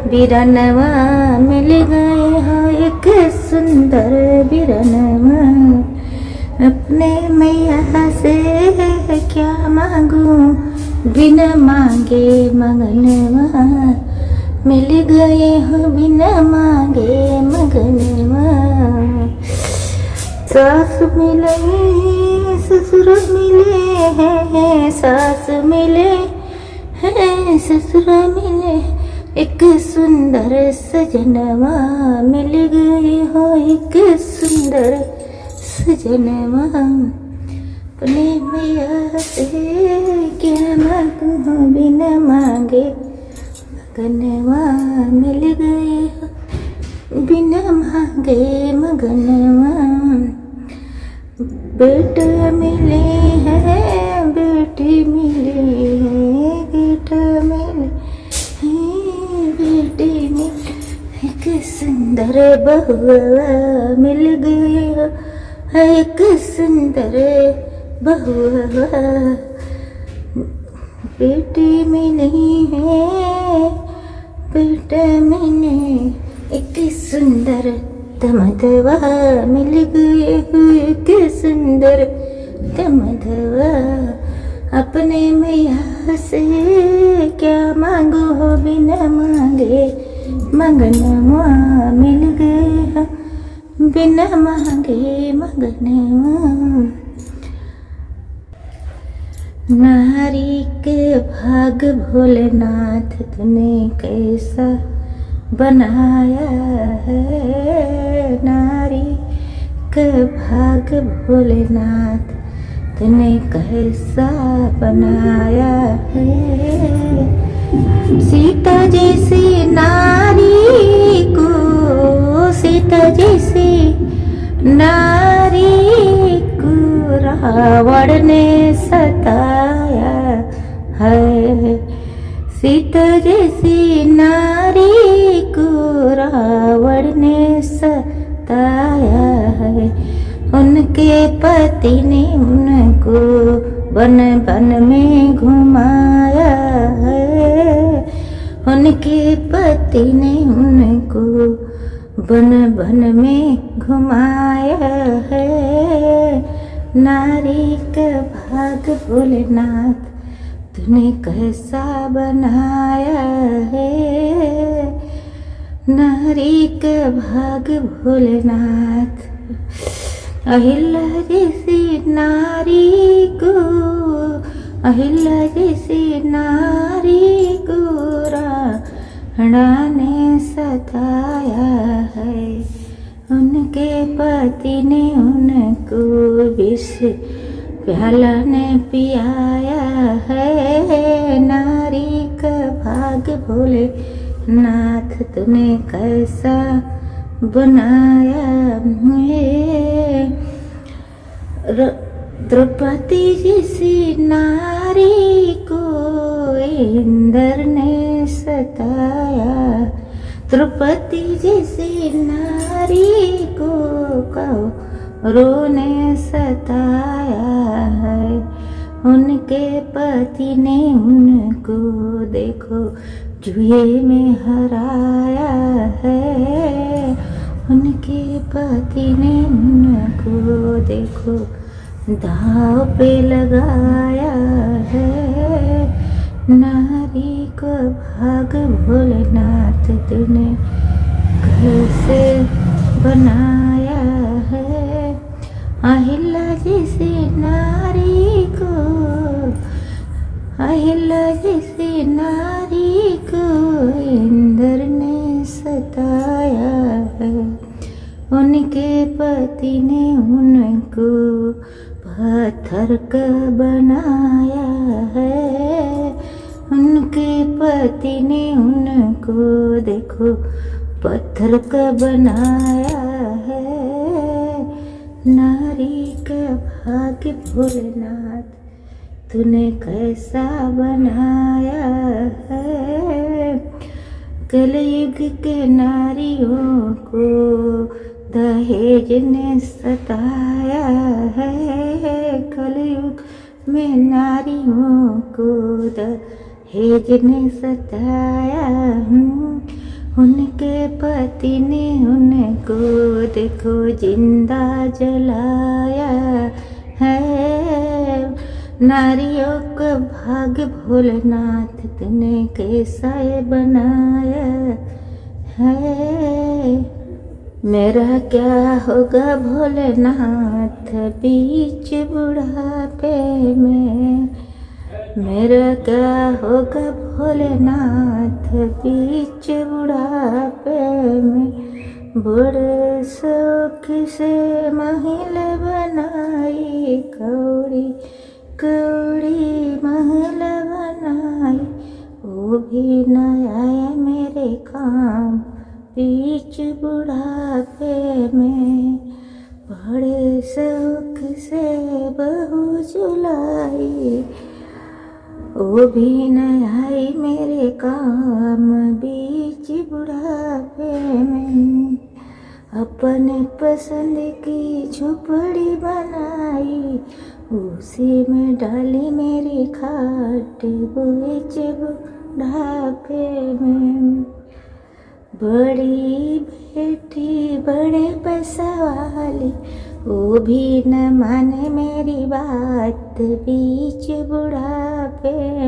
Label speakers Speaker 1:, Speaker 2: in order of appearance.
Speaker 1: बिरनवा मिल गए हो एक सुंदर बिरनवा। अपने मैया से क्या मांगू बिन मांगे मगनवा। मिल गए हो बिन मांगे मगनवा। सास मिले ससुर मिले हैं, सास मिले हैं ससुर मिले एक सुंदर सजनवा। मिल गए हो एक सुंदर सजनवा। अपने मैया से क्या मांगू बिना मांगे मगनवा। मिल गए हो बिना मांगे मगनवा। बेटा मिले हैं बेटी मिली है, बेटा मिले हैं बेटी मिली एक सुंदर बहुआ। मिल गए हो एक सुंदर बहुआ। बेटी मिली है बेटा मिले एक सुंदर दमदवा। मिल गए हो एक सुंदर दमदवा। अपने मैया से क्या मांगो हो बिना मांगे मगनवा। मिल गए हो बिना मांगे मगनवा। नारी के भाग भोलेनाथ तूने कैसा बनाया है। नारी का भाग भोलेनाथ तूने कैसा बनाया है। सीता जैसी नारी को, सीता जैसी नारी को रावण ने सताया है। सीता जैसी नारी को रावण ने सताया है। उनके पति ने उनको बन बन में घुमाया है। उनके पति ने उनको बन बन में घुमाया है। नारी का भाग भोलेनाथ तूने कैसा बनाया है। नारी का भाग भोलेनाथ। अहिल्या जैसी नारी को, अहिल्या जैसी नारी को रावण ने सताया है। उनके पति ने उनको विष प्याला ने पियाया है। नारी का भाग भोलेनाथ तूने कैसा बनाया है। द्रौपदी जैसी नारी को इंद्र ने सताया। द्रौपदी जैसी नारी को कौरव ने सताया है। उनके पति ने उनको देखो जुए में हराया है। उनके पति ने उनको देखो दाव पे लगाया है। नारी को भाग भोलेनाथ तूने कैसे बनाया है। अहिल्या जैसी नारी को, अहिल्या जैसी नारी को इंद्र ने सताया है। उनके पति ने उनको पत्थर का बनाया है। उनके पति ने उनको देखो पत्थर का बनाया है। नारी का भाग्य भोलेनाथ तूने कैसा बनाया है। कलयुग के नारियों को दहेज ने सताया है। कलयुग में नारियों को दहेज ने सताया। उनके पति ने उनको देखो जिंदा जलाया है। नारियों का भाग भोलेनाथ तूने कैसा ये बनाया है। मेरा क्या होगा भोलेनाथ बीच बुढ़ापे में। मेरा क्या होगा भोलेनाथ बीच बुढ़ापे में। बड़े शौक से महल बनाई कौड़ी कौड़ी महल बनाई। वो भी न आया मेरे काम बीच बुढ़ापे में। बड़े शौक से बहू जुलाई वो भी न आई मेरे काम बीच बुढ़ापे में। अपने पसंद की झोपड़ी बनाई उसी में डाली मेरी खाट बीच बुढ़ापे में। बड़ी बेटी बड़े पैसा वाली वो भी न माने मेरी बात बीच बुढ़ापे